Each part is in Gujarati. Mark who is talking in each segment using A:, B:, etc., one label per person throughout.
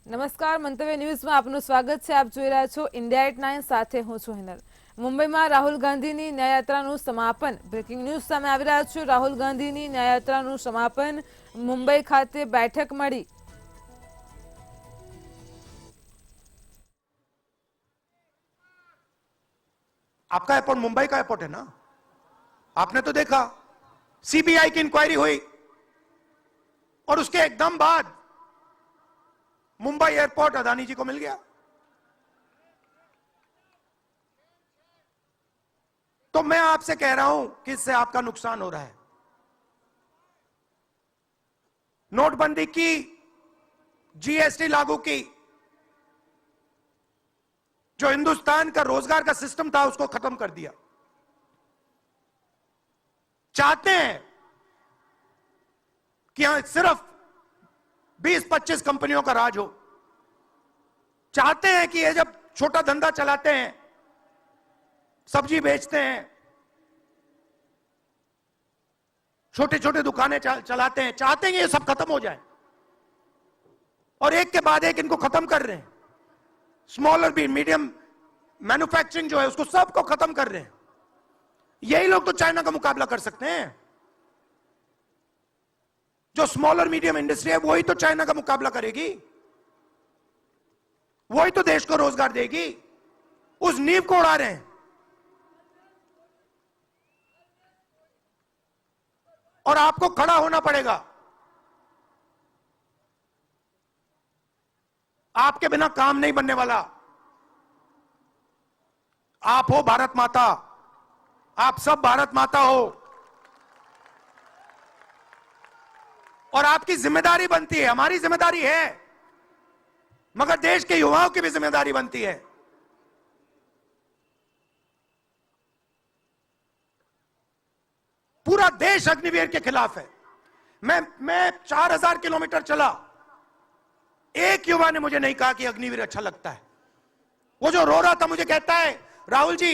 A: નમસ્કાર, મંતવ્ય ન્યૂઝમાં આપનું સ્વાગત છે. આપ જોઈ રહ્યા છો ઇન્ડિયા એટ 9 સાથે હું છું હિનલ. મુંબઈમાં રાહુલ ગાંધીની ન્યાયયાત્રાનું સમાપન. બ્રેકિંગ ન્યૂઝ સામે આવી રહ્યા છે. રાહુલ ગાંધીની ન્યાયયાત્રાનું સમાપન. મુંબઈ ખાતે બેઠક મળી.
B: आपका एयरपोर्ट मुंबई का एयरपोर्ट है ना। आपने तो देखा सीबीआई की इंक्वायरी हुई और उसके एकदम बाद मुंबई एयरपोर्ट अदानी जी को मिल गया। तो मैं आपसे कह रहा हूं कि इससे आपका नुकसान हो रहा है। नोटबंदी की, जीएसटी लागू की, जो हिंदुस्तान का रोजगार का सिस्टम था उसको खत्म कर दिया। चाहते हैं कि यहां सिर्फ 20-25 कंपनियों का राज हो। चाहते हैं कि ये जब छोटा धंधा चलाते हैं, सब्जी बेचते हैं, छोटे छोटे दुकानें चलाते हैं, चाहते हैं कि ये सब खत्म हो जाए और एक के बाद एक इनको खत्म कर रहे हैं। स्मॉल और मीडियम मैन्युफैक्चरिंग जो है उसको सबको खत्म कर रहे हैं। यही लोग तो चाइना का मुकाबला कर सकते हैं। जो स्मॉल और मीडियम इंडस्ट्री है वही तो चाइना का मुकाबला करेगी, वही तो देश को रोजगार देगी। उस नींव को उड़ा रहे हैं। और आपको खड़ा होना पड़ेगा। आपके बिना काम नहीं बनने वाला। आप हो भारत माता, आप सब भारत माता हो और आपकी जिम्मेदारी बनती है, हमारी जिम्मेदारी है, मगर देश के युवाओं की भी जिम्मेदारी बनती है। पूरा देश अग्निवीर के खिलाफ है। मैं 4000 किलोमीटर चला, एक युवा ने मुझे नहीं कहा कि अग्निवीर अच्छा लगता है। वो जो रो रहा था मुझे कहता है, राहुल जी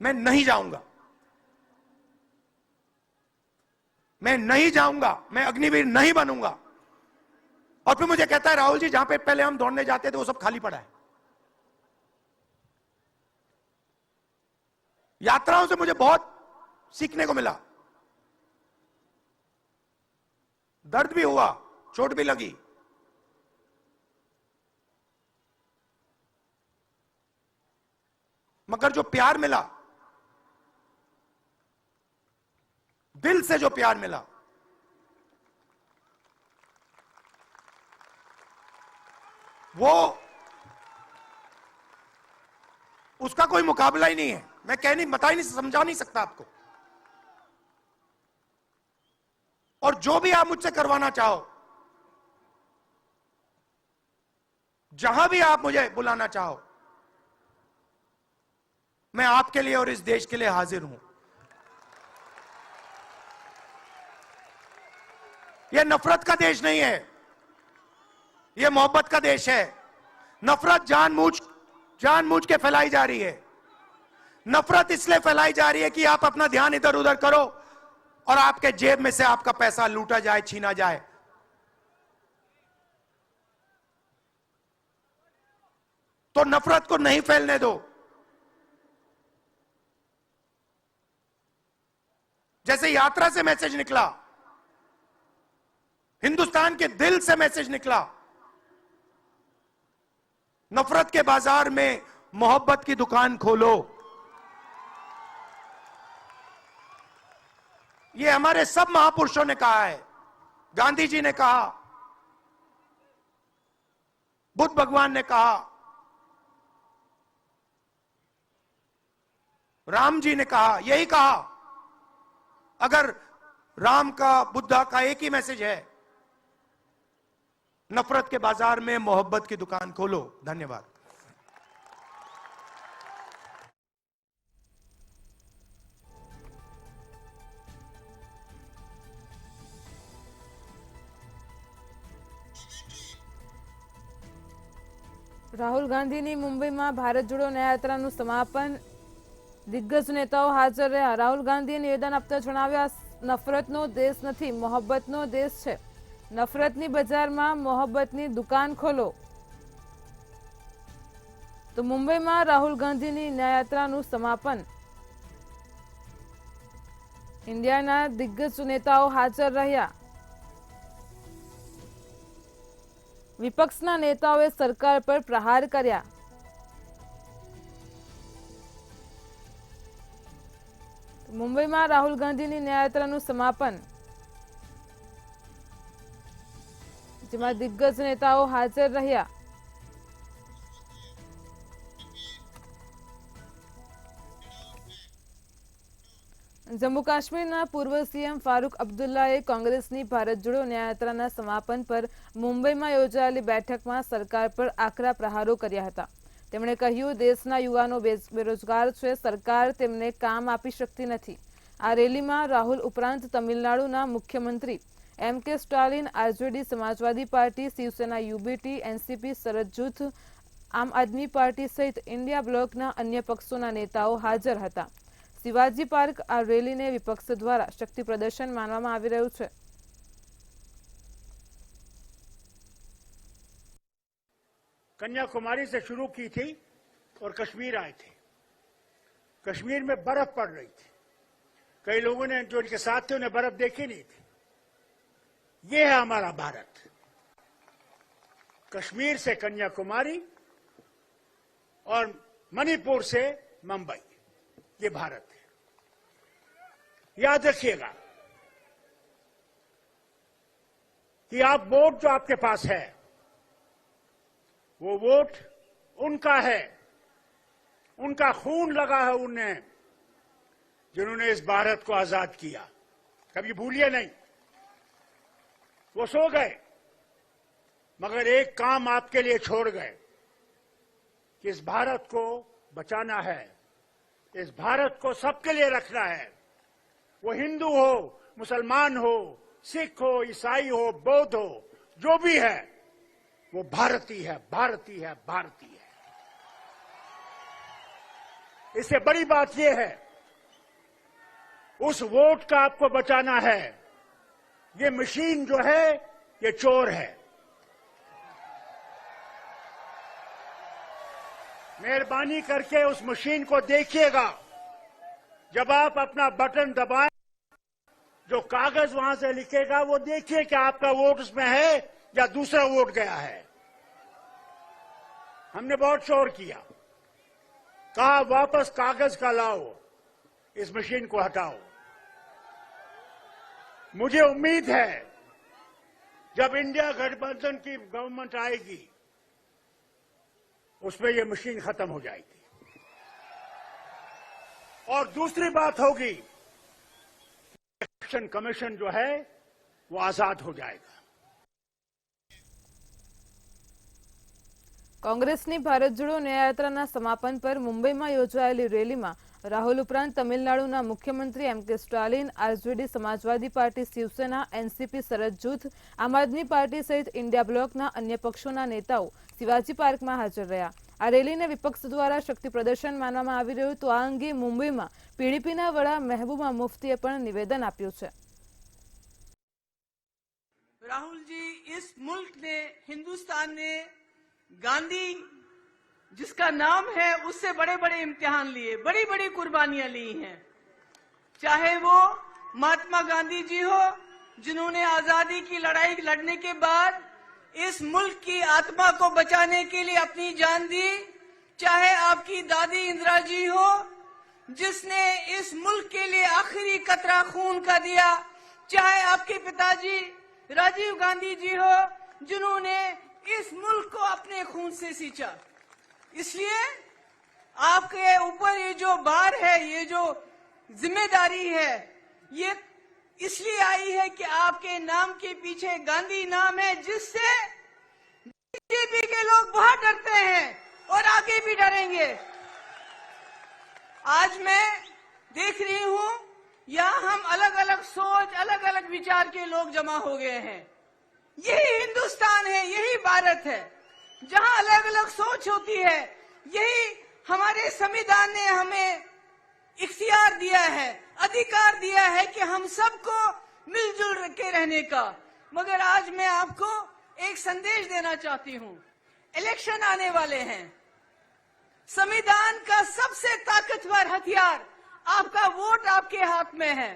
B: मैं नहीं जाऊंगा, मैं नहीं जाऊंगा, मैं अग्निवीर नहीं बनूंगा। और फिर मुझे कहता है, राहुल जी जहां पे पहले हम दौड़ने जाते थे वो सब खाली पड़ा है। यात्राओं से मुझे बहुत सीखने को मिला। दर्द भी हुआ, चोट भी लगी, मगर जो प्यार मिला, दिल से जो प्यार मिला, वो उसका कोई मुकाबला ही नहीं है। मैं कह नहीं, बता ही नहीं, समझा नहीं सकता आपको। और जो भी आप मुझसे करवाना चाहो, जहां भी आप मुझे बुलाना चाहो, मैं आपके लिए और इस देश के लिए हाजिर हूं। यह नफरत का देश नहीं है, यह मोहब्बत का देश है। नफरत जानबूझ के फैलाई जा रही है। नफरत इसलिए फैलाई जा रही है कि आप अपना ध्यान इधर उधर करो और आपके जेब में से आपका पैसा लूटा जाए, छीना जाए। तो नफरत को नहीं फैलने दो। जैसे यात्रा से मैसेज निकला, हिंदुस्तान के दिल से मैसेज निकला, नफरत के बाजार में मोहब्बत की दुकान खोलो। ये हमारे सब महापुरुषों ने कहा है। गांधी जी ने कहा, बुद्ध भगवान ने कहा, राम जी ने कहा, यही कहा। अगर राम का, बुद्धा का एक ही मैसेज है, नफरत के बाजार में मोहब्बत की दुकान खोलो। धन्यवाद।
A: રાહુલ ગાંધીની મુંબઈમાં ભારત જોડો ન્યાયયાત્રાનું સમાપન. દિગ્ગજ નેતાઓ હાજર રહ્યા. રાહુલ ગાંધીએ નિવેદન આપતા જણાવ્યા, નફરતનો દેશ નથી, મોહબ્બતનો દેશ છે. નફરતની બજારમાં મોહબ્બતની દુકાન ખોલો. તો મુંબઈમાં રાહુલ ગાંધીની ન્યાયયાત્રાનું સમાપન. ઇન્ડિયાના દિગ્ગજ નેતાઓ હાજર રહ્યા. વિપક્ષના નેતાઓએ સરકાર પર પ્રહાર કર્યા. મુંબઈમાં રાહુલ ગાંધીની ન્યાયયાત્રાનું સમાપન, જેમાં દિગ્ગજ નેતાઓ હાજર રહ્યા. જમ્મુ કાશ્મીરના પૂર્વ સીએમ ફારૂક અબ્દુલ્લાએ કોંગ્રેસની ભારત જોડો ન્યાયયાત્રાના સમાપન પર મુંબઈમાં યોજાયેલી બેઠકમાં સરકાર પર આકરા પ્રહારો કર્યા હતા. તેમણે કહ્યું, દેશના યુવાનો બેરોજગાર છે, સરકાર તેમને કામ આપી શકતી નથી. આ રેલીમાં રાહુલ ઉપરાંત તમિલનાડુના મુખ્યમંત્રી એમ.કે. સ્ટાલિન, આરજેડી, સમાજવાદી પાર્ટી, શિવસેના, યુબીટી, એનસીપી, શરદ જૂથ, આમ આદમી પાર્ટી સહિત ઇન્ડિયા બ્લોકના અન્ય પક્ષોના નેતાઓ હાજર હતા. શિવાજી પાર્ક આ રેલીને વિપક્ષ દ્વારા શક્તિ પ્રદર્શન માનવામાં આવી રહ્યું છે.
C: कन्याकुमारी से शुरू की थी और कश्मीर आए थे. कश्मीर में बर्फ पड़ रही थी. कई लोगों ने जो इनके साथ थे उन्हें बर्फ देखी नहीं थी. ये है हमारा भारत. कश्मीर से कन्याकुमारी और मणिपुर से मुंबई, ये भारत है. याद रखिएगा कि आप वोट जो आपके पास है वो वोट उनका है, उनका खून लगा है उन्हें जिन्होंने इस भारत को आजाद किया. कभी भूलिए नहीं. वो सो गए मगर एक काम आपके लिए छोड़ गए कि इस भारत को बचाना है, इस भारत को सबके लिए रखना है. वो हिंदू हो, मुसलमान हो, सिख हो, ईसाई हो, बौद्ध हो, जो भी है वो भारतीय है, भारतीय है, भारतीय है. इससे बड़ी बात यह है, उस वोट का आपको बचाना है. ये मशीन जो है ये चोर है. मेहरबानी करके उस मशीन को देखिएगा. जब आप अपना बटन दबाएं, जो कागज वहां से लिखेगा वो देखिए कि आपका वोट उसमें है या दूसरा वोट गया है. हमने बहुत शोर किया, कहा वापस कागज का लाओ, इस मशीन को हटाओ. मुझे उम्मीद है जब इंडिया गठबंधन की गवर्नमेंट आएगी उसमें यह मशीन खत्म हो जाएगी. और दूसरी बात होगी, इलेक्शन कमीशन जो है वो आजाद हो जाएगा.
A: કોંગ્રેસની ભારત જોડો ન્યાયયાત્રાના સમાપન પર મુંબઈમાં યોજાયેલી રેલીમાં રાહુલ ઉપરાંત તમિલનાડુના મુખ્યમંત્રી એમ.કે. સ્ટાલિન, આરજેડી, સમાજવાદી પાર્ટી, શિવસેના, એનસીપી, શરદ જૂથ, આમ આદમી પાર્ટી સહિત ઇન્ડિયા બ્લોકના અન્ય પક્ષોના નેતાઓ શિવાજી પાર્કમાં હાજર રહ્યા. આ રેલીને વિપક્ષ દ્વારા શક્તિ પ્રદર્શન માનવામાં આવી રહ્યું. તો આ અંગે મુંબઈમાં પીડીપીના વડા મહેબૂબા મુફ્તીએ પણ નિવેદન આપ્યું છે.
D: राहुल जी, इस मुल्क ने, हिंदुस्तान ने गांधी जिसका नाम है उससे बड़े बड़े इम्तिहान लिए, बड़ी बड़ी कुर्बानियां ली हैं. चाहे वो महात्मा गांधी जी हो जिन्होंने आजादी की लड़ाई लड़ने के बाद इस मुल्क की आत्मा को बचाने के लिए अपनी जान दी, चाहे आपकी दादी इंदिरा जी हो जिसने इस मुल्क के लिए आखिरी कतरा खून का दिया, चाहे आपके पिताजी राजीव गांधी जी हो जिन्होंने इस मुल्क को अपने खून से सींचा. इसलिए आपके ऊपर ये जो भार है, ये जो जिम्मेदारी है, ये इसलिए आई है कि आपके नाम के पीछे गांधी नाम है, जिससे बीजेपी के लोग बहुत डरते हैं और आगे भी डरेंगे. आज मैं देख रही हूं यहां हम अलग अलग सोच, अलग अलग विचार के लोग जमा हो गए हैं. यही हिंदुस्तान है, यही भारत है जहां अलग अलग सोच होती है. यही हमारे संविधान ने हमें इख्तियार दिया है, अधिकार दिया है कि हम सबको मिलजुल के रहने का. मगर आज मैं आपको एक संदेश देना चाहती हूं। इलेक्शन आने वाले हैं। संविधान का सबसे ताकतवर हथियार आपका वोट आपके हाथ में है।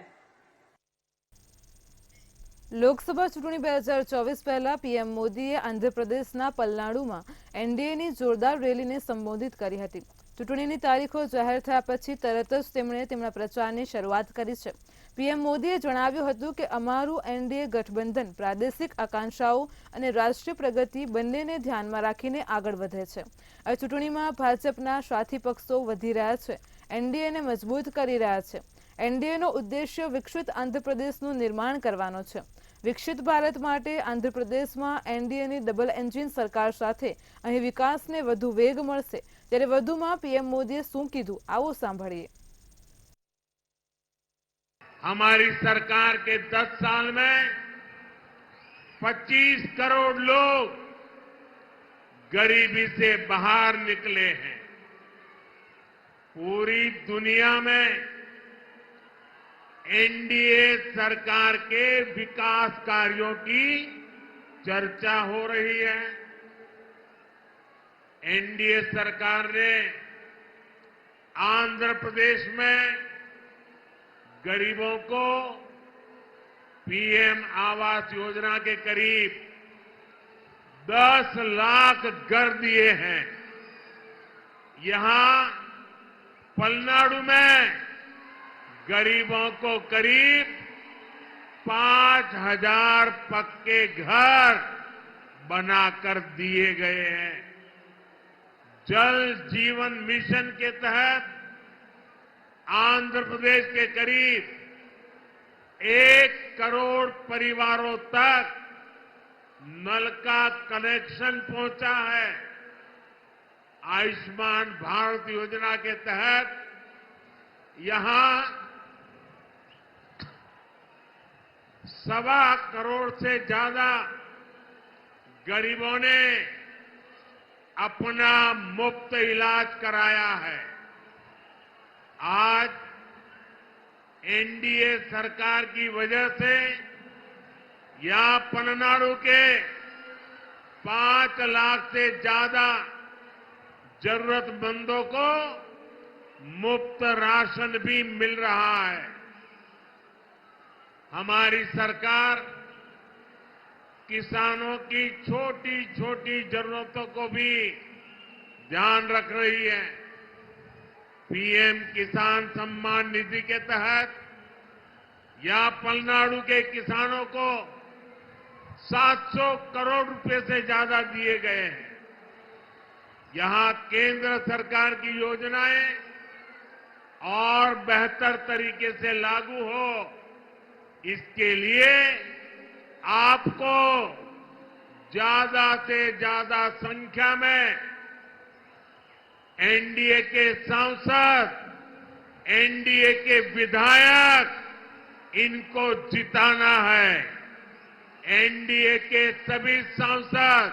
A: લોકસભા ચૂંટણી 2024 પહેલા પીએમ મોદીએ આંધ્રપ્રદેશના પલનાડુમાં એનડીએની જોરદાર રેલીને સંબોધિત કરી હતી। ચૂંટણીની તારીખો જાહેર થયા પછી તરત જ તેમણે તેમના પ્રચારની શરૂઆત કરી છે। પીએમ મોદીએ જણાવ્યું હતું કે અમારું એનડીએ ગઠબંધન પ્રાદેશિક આકાંક્ષાઓ અને રાષ્ટ્રીય પ્રગતિ બંનેને ધ્યાનમાં રાખીને આગળ વધે છે। આ ચૂંટણીમાં ભાજપના સાથી પક્ષો વધી રહ્યા છે, એનડીએને મજબૂત કરી રહ્યા છે। એનડીએનો ઉદ્દેશ્ય વિકસિત આંધ્રપ્રદેશનું નિર્માણ કરવાનો છે। વિકસિત ભારત માટે આંધ્રપ્રદેશમાં એનડીએની ડબલ એન્જિન સરકાર સાથે અહીં વિકાસને વધુ વેગ મળશે। ત્યારે વધુમાં પીએમ મોદીએ શું કીધું, આવો સાંભળીએ।
E: हमारी सरकार के 10 साल में 25 करोड़ लोग गरीबी से बाहर निकले हैं। पूरी दुनिया में एनडीए सरकार के विकास कार्यों की चर्चा हो रही है। एनडीए सरकार ने आंध्र प्रदेश में गरीबों को पीएम आवास योजना के करीब 10 लाख घर दिए हैं। यहां पलनाडु में गरीबों को करीब 5,000 पक्के घर बनाकर दिए गए हैं। जल जीवन मिशन के तहत आंध्र प्रदेश के करीब 1 करोड़ परिवारों तक नल का कनेक्शन पहुंचा है। आयुष्मान भारत योजना के तहत यहां 1.25 करोड़ से ज्यादा गरीबों ने अपना मुफ्त इलाज कराया है। आज एनडीए सरकार की वजह से यहां पलनाडु के 5 लाख से ज्यादा जरूरतमंदों को मुफ्त राशन भी मिल रहा है। हमारी सरकार किसानों की छोटी छोटी जरूरतों को भी ध्यान रख रही है। पीएम किसान सम्मान निधि के तहत यहां पलनाडु के किसानों को 700 करोड़ रुपए से ज्यादा दिए गए हैं। यहां केंद्र सरकार की योजनाएं और बेहतर तरीके से लागू हो, इसके लिए आपको ज्यादा से ज्यादा संख्या में एनडीए के सांसद, एनडीए के विधायक, इनको जिताना है। एनडीए के सभी सांसद,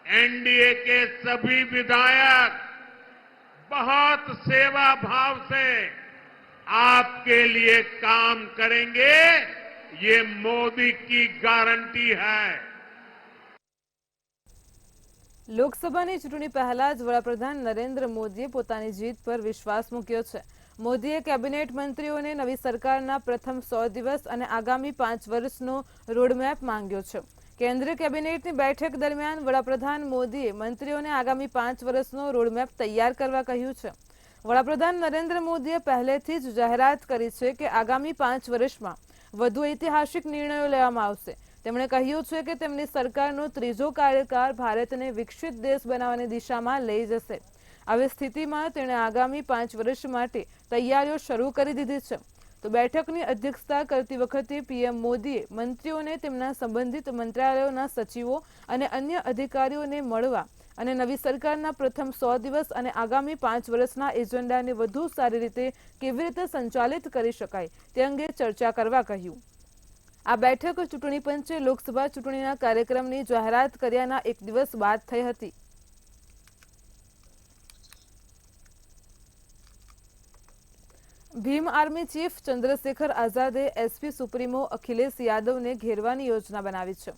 E: एनडीए के सभी विधायक बहुत सेवा भाव से आपके लिए काम करेंगे, ये मोदी की गारंटी है।
A: લોકસભાની ચૂંટણી પહેલા જ વડાપ્રધાન નરેન્દ્ર મોદીએ પોતાની જીત પર વિશ્વાસ મૂક્યો છે। મોદીએ કેબિનેટ મંત્રીઓને નવી સરકારના પ્રથમ 100 દિવસ અને આગામી 5 વર્ષનો રોડમેપ માંગ્યો છે। કેન્દ્રીય કેબિનેટની બેઠક દરમિયાન વડાપ્રધાન મોદીએ મંત્રીઓને આગામી 5 વર્ષનો રોડમેપ તૈયાર કરવા કહ્યું છે। વડાપ્રધાન નરેન્દ્ર મોદીએ પહેલેથી જ જાહેરાત કરી છે કે આગામી 5 વર્ષમાં વધુ ઐતિહાસિક નિર્ણયો લેવામાં આવશે। તેમણે કહ્યું છે કે તેમની સરકારનો ત્રીજો કાર્યકાળ ભારતને વિકસિત દેશ બનાવવાની દિશામાં લઈ જશે। આવી સ્થિતિમાં તેણે આગામી 5 વર્ષ માટે તૈયારીઓ શરૂ કરી દીધી છે। તો બેઠકની અધ્યક્ષતા કરતી વખતે પીએમ મોદીએ મંત્રીઓને તેમના સંબંધિત મંત્રાલયોના સચિવો અને अन्य અધિકારીઓને મળવા અને નવી સરકારના પ્રથમ 100 દિવસ અને આગામી 5 વર્ષના એજન્ડાને વધુ સારી રીતે કેવી રીતે સંચાલિત કરી શકાય તે અંગે ચર્ચા કરવા કહ્યું। આ બેઠક ચૂંટણી પંચે લોકસભા ચૂંટણીના કાર્યક્રમની જાહેરાત કર્યાના 1 દિવસ બાદ થઈ હતી। ભીમ આર્મી ચીફ ચંદ્રશેખર આઝાદે એસપી સુપ્રીમો અખિલેશ યાદવને ઘેરવાની યોજના બનાવી છે.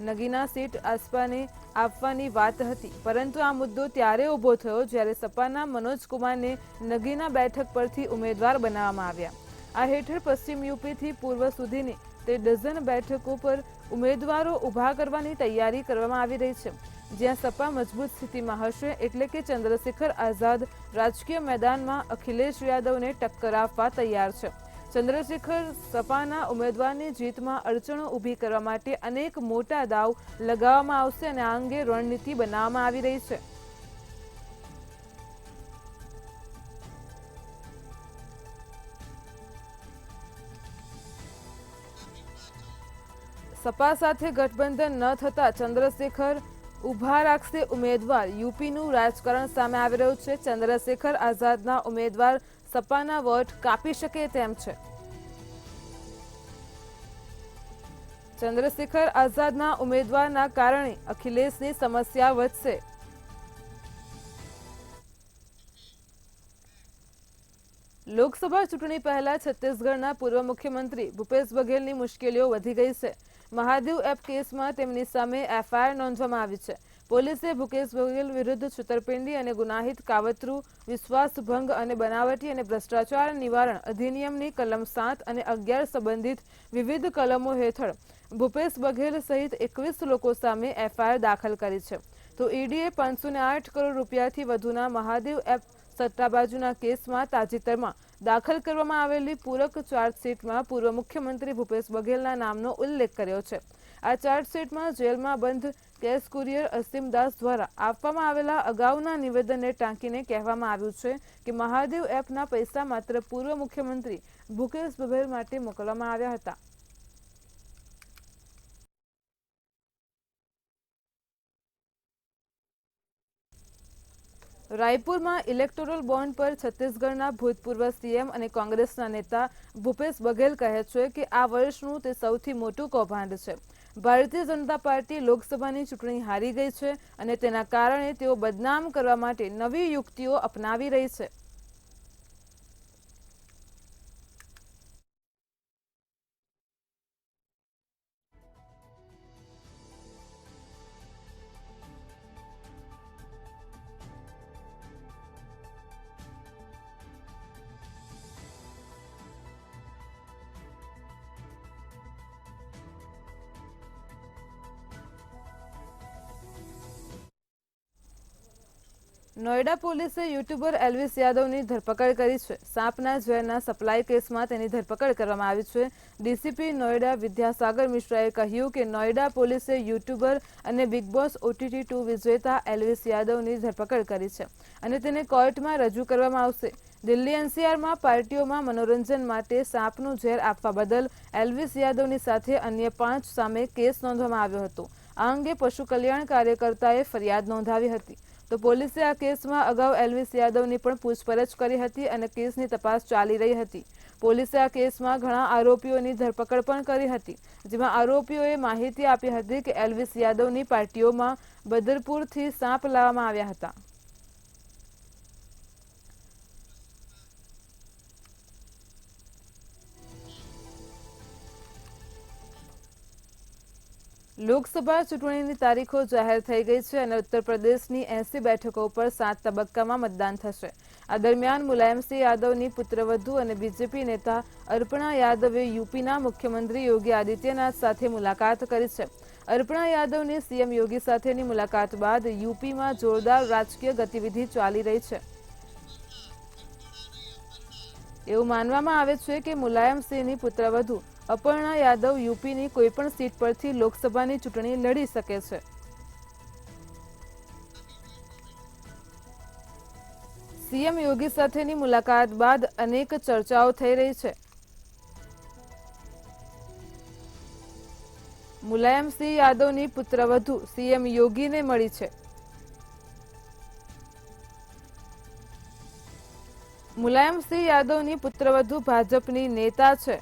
A: નગીના સીટ આસપાને આપવાની વાત હતી, પરંતુ આ મુદ્દો ત્યારે ઊભો થયો જ્યારે સપાના મનોજ કુમારને નગીના બેઠક પરથી ઉમેદવાર બનાવવામાં આવ્યા. આ હેઠળ પશ્ચિમ યુપીથી પૂર્વ સુધીની તે ડઝન બેઠકો પર ઉમેદવારો ઊભા કરવાની તૈયારી કરવામાં આવી રહી છે. જ્યાં સપા મજબૂત સ્થિતિમાં હશે એટલે કે ચંદ્રશેખર આઝાદ રાજકીય મેદાનમાં અખિલેશ યાદવને ટક્કર આપવા તૈયાર છે. ચંદ્રશેખર સપાના ઉમેદવારની જીતમાં અડચણો ઊભી કરવા માટે અનેક મોટા દાવ લગાવવામાં આવશે અને આ અંગે રણનીતિ બનાવવામાં આવી રહી છે. સપા સાથે ગઠબંધન ન થતા ચંદ્રશેખર ઉભા રાખશે ઉમેદવાર. યુપીનું રાજકારણ સામે આવી રહ્યું છે. ચંદ્રશેખર આઝાદના ઉમેદવાર સપાના વોટ કાપી શકે તેમ છે. ચંદ્રશેખર આઝાદના ઉમેદવારના કારણે અખિલેશની સમસ્યા વધશે. લોકસભા ચૂંટણી પહેલા છત્તીસગઢના પૂર્વ મુખ્યમંત્રી ભૂપેશ બઘેલની મુશ્કેલીઓ વધી ગઈ છે. મહાદેવ એપ કેસમાં તેમની સામે એફઆઈઆર નોંધવામાં આવી છે. પોલીસે ભૂપેશ બઘેલ વિરુદ્ધ છેતરપિંડી અને ગુનાહિત કાવતરું, વિશ્વાસભંગ અને બનાવટી અને ભ્રષ્ટાચાર નિવારણ અધિનિયમની કલમ 7 અને 11 સંબંધિત વિવિધ કલમો હેઠળ ભૂપેશ બઘેલ સહિત 21 લોકો સામે એફઆઈઆર દાખલ કરી છે. તો ઈડીએ 508 કરોડ રૂપિયાથી વધુના મહાદેવ એપ સટ્ટાબાજીના કેસમાં તાજેતરમાં દાખલ કરવામાં આવેલી પૂરક ચાર્જશીટમાં પૂર્વ મુખ્યમંત્રી ભૂપેશ બઘેલના નામનો ઉલ્લેખ કર્યો છે. આ ચાર્જશીટમાં જેલમાં બંધ કેસ કુરિયર અસીમ દાસ દ્વારા આપવામાં આવેલા અગાઉના નિવેદનને ટાંકીને કહેવામાં આવ્યું છે કે મહાદેવ એપના પૈસા માત્ર પૂર્વ મુખ્યમંત્રી ભૂપેશ બઘેલ માટે મોકલવામાં આવ્યા હતા. રાયપુરમાં ઇલેક્ટોરલ બોન્ડ પર છત્તીસગઢના ભૂતપૂર્વ સીએમ અને કોંગ્રેસના નેતા ભૂપેશ બઘેલ કહે છે કે આ વર્ષનું તે સૌથી મોટું કૌભાંડ છે. ભારતીય જનતા પાર્ટી લોકસભાની ચૂંટણી હારી ગઈ છે અને તેના કારણે તેઓ બદનામ કરવા માટે નવી યુક્તિઓ અપનાવી રહી છે. નોઈડા પોલીસે યુટ્યુબર એલ્વિસ યાદવની ધરપકડ કરી છે. સાપના ઝેરના સપ્લાય કેસમાં તેની ધરપકડ કરવામાં આવી છે. ડીસીપી નોઈડા વિદ્યાસાગર મિશ્રાએ કહ્યું કે નોઈડા પોલીસે યુટ્યુબર અને બિગ બોસ OTT 2 વિજેતા એલ્વિસ યાદવની ધરપકડ કરી છે અને તેને કોર્ટમાં રજૂ કરવામાં આવશે. દિલ્હી NCRમાં પાર્ટીઓમાં મનોરંજન માટે સાપનું ઝેર આપવા બદલ એલ્વિસ યાદવની સાથે અન્ય 5 સામે કેસ નોંધવામાં આવ્યો હતો. આ અંગે પશુ કલ્યાણ કાર્યકર્તાએ ફરિયાદ નોંધાવી હતી. તો પોલીસે આ કેસમાં અગાઉ એલ્વિસ યાદવની પણ પૂછપરછ કરી હતી અને કેસની તપાસ ચાલી રહી હતી. પોલીસે આ કેસમાં ઘણા આરોપીઓની ધરપકડ પણ કરી હતી, જેમાં આરોપીઓએ માહિતી આપી હતી કે એલ્વિસ યાદવની પાર્ટીઓમાં બદરપુરથી સાપ લાવવામાં આવ્યા હતા. લોકસભા ચૂંટણીની તારીખો જાહેર થઈ ગઈ છે અને ઉત્તર પ્રદેશની 80 બેઠકો પર 7 તબક્કામાં મતદાન થશે. આ દરમિયાન મુલાયમસિંહ યાદવની પુત્રવધુ અને બીજેપી નેતા અર્પણા યાદવે યુપીના મુખ્યમંત્રી યોગી આદિત્યનાથ સાથે મુલાકાત કરી છે. અર્પણા યાદવની સીએમ યોગી સાથેની મુલાકાત બાદ યુપીમાં જોરદાર રાજકીય ગતિવિધિ ચાલી રહી છે. એવું માનવામાં આવે છે કે મુલાયમસિંહની પુત્રવધુ અપર્ણા યાદવ યુપીની કોઈપણ સીટ પરથી લોકસભાની ચૂંટણી લડી શકે છે. સીએમ યોગી સાથેની મુલાકાત બાદ અનેક ચર્ચાઓ થઈ રહી છે. મુલાયમસિંહ યાદવની પુત્રવધુ સીએમ યોગીને મળી છે. મુલાયમસિંહ યાદવની પુત્રવધુ ભાજપની નેતા છે.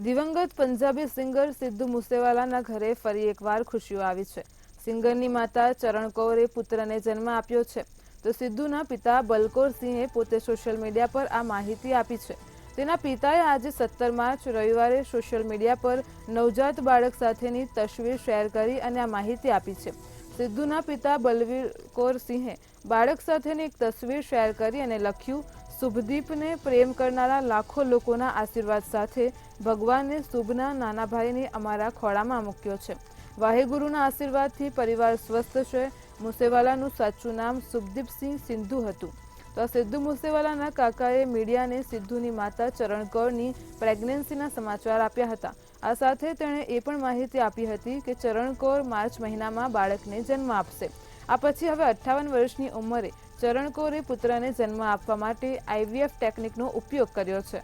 A: દિવંગત પંજાબી સિંગર સિદ્ધુ મૂસેવાલાના ઘરે ફરી એકવાર ખુશીઓ આવી છે. સિંગરની માતા ચરણ કૌરે પુત્રને જન્મ આપ્યો છે, તો સિદ્ધુના પિતા બલકૌર સિંહે પોતે સોશિયલ મીડિયા પર આ માહિતી આપી છે. તેના પિતાએ આજે 17 માર્ચ રવિવારે સોશિયલ મીડિયા પર નવજાત બાળક સાથેની તસવીર શેર કરી અને આ માહિતી આપી છે. સિદ્ધુના પિતા બલવીર કૌર સિંહે બાળક સાથેની એક તસવીર શેર કરી અને લખ્યું, શુભદીપને પ્રેમ કરનારા લાખો લોકોના આશીર્વાદ સાથે ભગવાનને શુભના નાના ભાઈને અમારા ખોળામાં મૂક્યો છે. વાહેગુરુના આશીર્વાદથી પરિવાર સ્વસ્થ છે. મુસેવાલાનું સાચું નામ શુભદીપસિંહ સિંધુ હતું. તો સિદ્ધુ મુસેવાલાના કાકાએ મીડિયાને સિદ્ધુની માતા ચરણ કૌરની પ્રેગ્નન્સીના સમાચાર આપ્યા હતા. આ સાથે તેણે એ પણ માહિતી આપી હતી કે ચરણ કૌર માર્ચ મહિનામાં બાળકને જન્મ આપશે. આ પછી હવે 58 વર્ષની ઉંમરે ચરણ કૌરે પુત્રને જન્મ આપવા માટે IVF ટેકનિકનો ઉપયોગ કર્યો છે.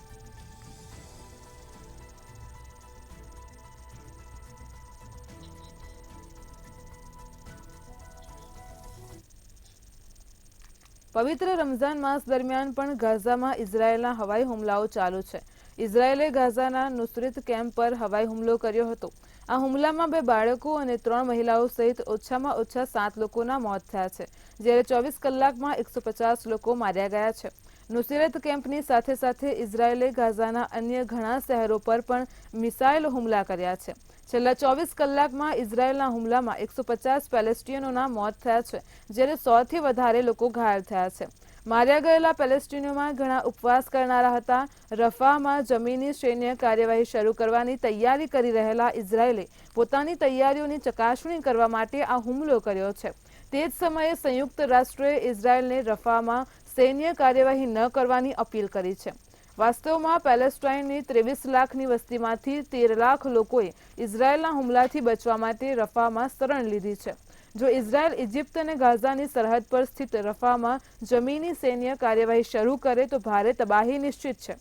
A: પવિત્ર રમઝાન માસ દરમિયાન પણ ગાઝામાં ઇઝરાયેલના હવાઈ હુમલાઓ ચાલુ છે. ઇઝરાયેલે ગાઝાના નુસરત કેમ્પ પર હવાઈ હુમલો કર્યો હતો. આ હુમલામાં 2 બાળકો અને 3 મહિલાઓ સહિત ઓછામાં ઓછા 7 લોકોના મોત થયા છે, જ્યારે 24 કલાકમાં 150 લોકો માર્યા ગયા છે. નુસરત કેમ્પની સાથે સાથે ઇઝરાયેલે ગાઝાના અન્ય ઘણા શહેરો પર પણ મિસાઇલ હુમલા કર્યા છે. છેલ્લા 24 કલાકમાં ઇઝરાયેલના હુમલામાં 150 પેલેસ્ટીનોના મોત થયા છે, જ્યારે 100થી વધારે લોકો ઘાયલ થયા છે. માર્યા ગયેલા પેલેસ્ટીનોમાં ઘણા ઉપવાસ કરનારા હતા. રફાહમાં જમીની સૈન્ય કાર્યવાહી શરૂ કરવાની તૈયારી કરી રહેલા ઇઝરાયેલે પોતાની તૈયારીઓની ચકાસણી કરવા માટે આ હુમલો કર્યો છે. તે જ સમયે સંયુક્ત રાષ્ટ્રોએ ઇઝરાયેલને રફાહમાં સૈન્ય કાર્યવાહી ન કરવાની અપીલ કરી છે. વાસ્તવમાં પેલેસ્ટાઇનની 23 લાખની વસ્તીમાંથી 13 લાખ લોકોએ ઇઝરાયેલના હુમલાથી બચવા માટે રફાહમાં શરણ લીધી છે. જો ઇઝરાયેલ ઇજિપ્ત અને ગાઝાની સરહદ પર સ્થિત રફાહમાં જમીની સૈન્ય કાર્યવાહી શરૂ કરે તો ભારે તબાહી નિશ્ચિત છે.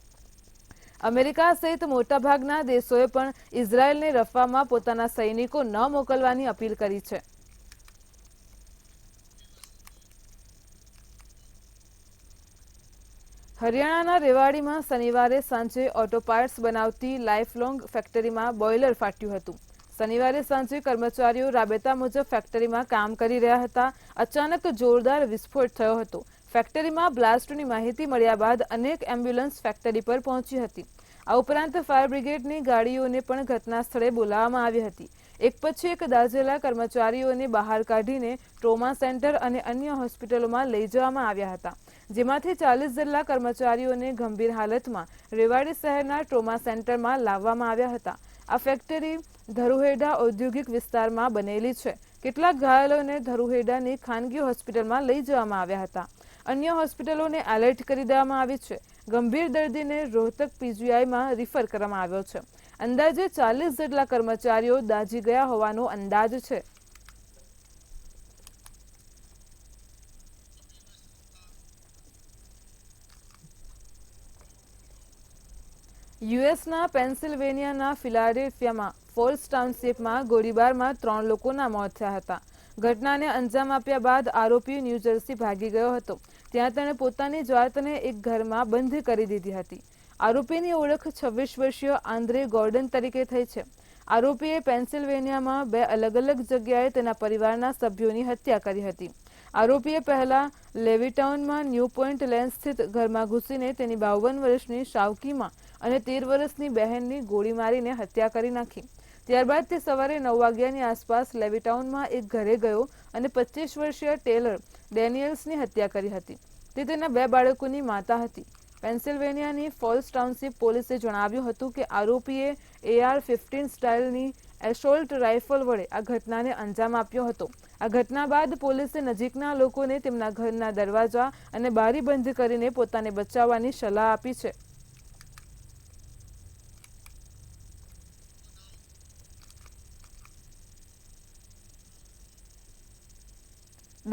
A: અમેરિકા સહિત મોટાભાગના દેશોએ પણ ઇઝરાયેલને રફાહમાં પોતાના સૈનિકો ન મોકલવાની અપીલ કરી છે. હરિયાણાના રેવાડીમાં શનિવારે સાંજે ઓટો પાર્ટ્સ બનાવતી લાઇફલોંગ ફેક્ટરીમાં બોઇલર ફાટ્યું હતું. શનિવારે સાંજે કર્મચારીઓ રાબેતા મુજબ ફેક્ટરીમાં કામ કરી રહ્યા હતા. અચાનક જોરદાર વિસ્ફોટ થયો હતો. ફેક્ટરીમાં બ્લાસ્ટની માહિતી મળ્યા બાદ અનેક એમ્બ્યુલન્સ ફેક્ટરી પર પહોંચી હતી. આ ઉપરાંત ફાયર બ્રિગેડની ગાડીઓને પણ ઘટના સ્થળે બોલાવવામાં આવી હતી. એક પછી એક દાઝેલા કર્મચારીઓને બહાર કાઢીને ટ્રોમા સેન્ટર અને અન્ય હોસ્પિટલોમાં લઈ જવામાં આવ્યા હતા, જેમાંથી 40 જેટલા કર્મચારીઓને ગંભીર હાલતમાં રેવાડી શહેરના ટ્રોમા સેન્ટરમાં લાવવામાં આવ્યા હતા. આ ફેક્ટરી ધરુહેડા ઔદ્યોગિક વિસ્તારમાં બનેલી છે. કેટલાક ઘાયલોને ધરુહેડાની ખાનગી હોસ્પિટલમાં લઈ જવામાં આવ્યા હતા. અન્ય હોસ્પિટલોને એલર્ટ કરી દેવામાં આવી છે. ગંભીર દર્દીને રોહતક PGIમાં રિફર કરવામાં આવ્યો છે. અંદાજે 40 જેટલા કર્મચારીઓ દાઝી ગયા હોવાનો અંદાજ છે. યુએસના પેન્સિલ્વેનિયાના ફિલાડેલ્ફિયામાં ફોલ્સ ટાઉનશીપમાં ગોળીબારમાં 3 લોકોના મોત થયા હતા. ઘટનાને અંજામ આપ્યા બાદ આરોપી ન્યૂજર્સી ભાગી ગયો હતો. ત્યાં તેણે પોતાની જાતને એક ઘરમાં બંધ કરી દીધી હતી. આરોપીની ઓળખ 26 વર્ષીય આંદ્રે ગોર્ડન તરીકે થઈ છે. આરોપીએ પેન્સિલ્વેનિયામાં 2 અલગ અલગ જગ્યાએ તેના પરિવારના સભ્યોની હત્યા કરી હતી. આરોપીએ પહેલા લેવીટાઉનમાં ન્યૂ પોઇન્ટ લેન સ્થિત ઘરમાં ઘૂસીને તેની 52 વર્ષની શાવકીમાં અને 13 વર્ષની બહેનની ગોળી મારીને હત્યા કરી નાખી. ત્યારબાદ તે સવારે 9 વાગ્યાની આસપાસ લેવીટાઉનમાં એક ઘરે ગયો અને 25 વર્ષીય ટેલર ડેનિયલ્સની હત્યા કરી હતી. તે તેના 2 બાળકોની માતા હતી. પેન્સિલ્વેનિયાની ફોલ્સ ટાઉનશીપ પોલીસે જણાવ્યું હતું કે આરોપીએ AR-15 સ્ટાઇલની એસોલ્ટ રાઇફલ વડે આ ઘટનાને અંજામ આપ્યો હતો. આ ઘટના બાદ પોલીસે નજીકના લોકોને તેમના ઘરના દરવાજા અને બારી બંધ કરીને પોતાને બચાવવાની સલાહ આપી છે.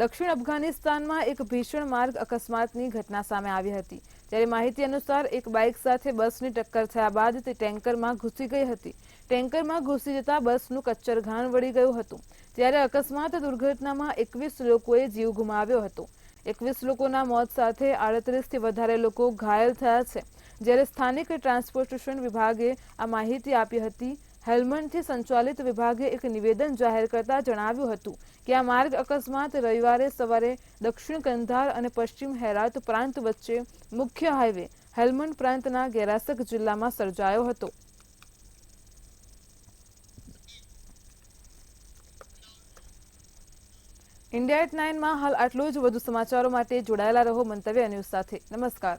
A: દક્ષિણ અફઘાનિસ્તાનમાં એક ભીષણ માર્ગ અકસ્માતની ઘટના સામે આવી હતી. ત્યારે માહિતી અનુસાર એક બાઇક સાથે બસની ટક્કર થયા બાદ તે ટેન્કરમાં ઘૂસી ગઈ હતી. ટેન્કરમાં ઘૂસી જતા બસનું કચ્ચરઘાણ વળી ગયું હતું. ત્યારે અકસ્માત દુર્ઘટનામાં 21 લોકોએ જીવ ગુમાવ્યો હતો. 21 લોકોના મોત સાથે 38થી વધારે લોકો ઘાયલ થયા છે. જ્યારે સ્થાનિક ટ્રાન્સપોર્ટેશન વિભાગે આ માહિતી આપી હતી. હેલ્મંડથી સંચાલિત વિભાગે એક નિવેદન જાહેર કરતા જણાવ્યું હતું કે આ માર્ગ અકસ્માત રવિવારે સવારે દક્ષિણ કંધાર અને પશ્ચિમ હેરાત પ્રાંત વચ્ચે મુખ્ય હાઈવે હેલ્મંડ પ્રાંતના ગેરાસક જિલ્લામાં સર્જાયો હતો. ઇન્ડિયા એટ 9 માં હાલ આટલું જ. વધુ સમાચારો માટે જોડાયેલા રહો મંતવ્ય ન્યૂઝ સાથે. નમસ્કાર.